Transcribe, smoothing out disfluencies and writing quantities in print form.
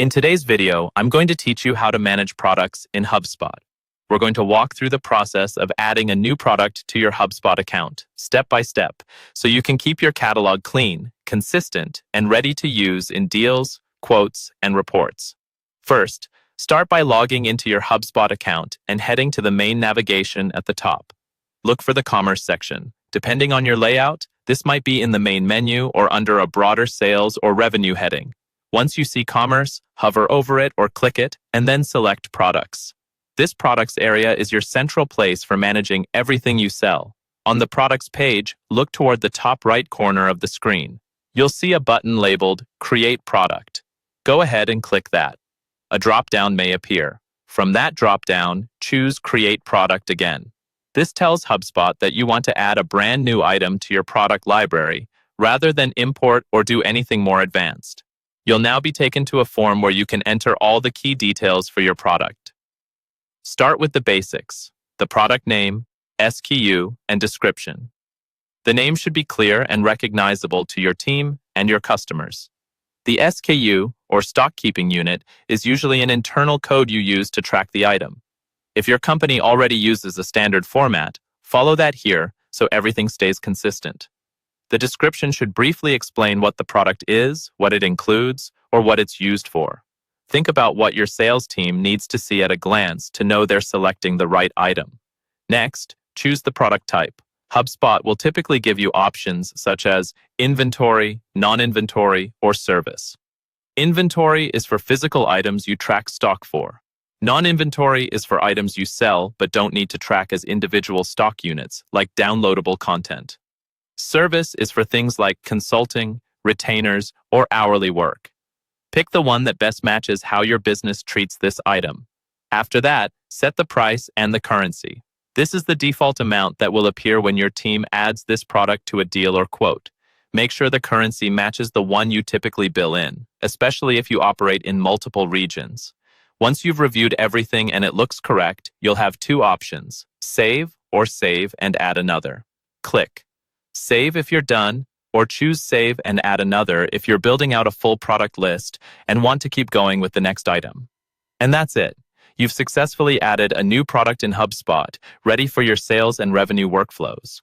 In today's video, I'm going to teach you how to manage products in Hubspot. We're going to walk through the process of adding a new product to your Hubspot account, step by step, so you can keep your catalog clean, consistent, and ready to use in deals, quotes, and reports. First, start by logging into your Hubspot account and heading to the main navigation at the top. Look for the Commerce section. Depending on your layout, this might be in the main menu or under a broader sales or revenue heading. Once you see Commerce, hover over it or click it, and then select Products. This Products area is your central place for managing everything you sell. On the Products page, look toward the top right corner of the screen. You'll see a button labeled Create Product. Go ahead and click that. A drop-down may appear. From that drop-down, choose Create Product again. This tells Hubspot that you want to add a brand new item to your product library, rather than import or do anything more advanced. You'll now be taken to a form where you can enter all the key details for your product. Start with the basics: the product name, SKU, and description. The name should be clear and recognizable to your team and your customers. The SKU, or stock keeping unit, is usually an internal code you use to track the item. If your company already uses a standard format, follow that here so everything stays consistent. The description should briefly explain what the product is, what it includes, or what it's used for. Think about what your sales team needs to see at a glance to know they're selecting the right item. Next, choose the product type. Hubspot will typically give you options such as inventory, non-inventory, or service. Inventory is for physical items you track stock for. Non-inventory is for items you sell but don't need to track as individual stock units, like downloadable content. Service is for things like consulting, retainers, or hourly work. Pick the one that best matches how your business treats this item. After that, set the price and the currency. This is the default amount that will appear when your team adds this product to a deal or quote. Make sure the currency matches the one you typically bill in, especially if you operate in multiple regions. Once you've reviewed everything and it looks correct, you'll have two options: save or save and add another. Click Save if you're done, or choose Save and add another if you're building out a full product list and want to keep going with the next item. And that's it. You've successfully added a new product in Hubspot, ready for your sales and revenue workflows.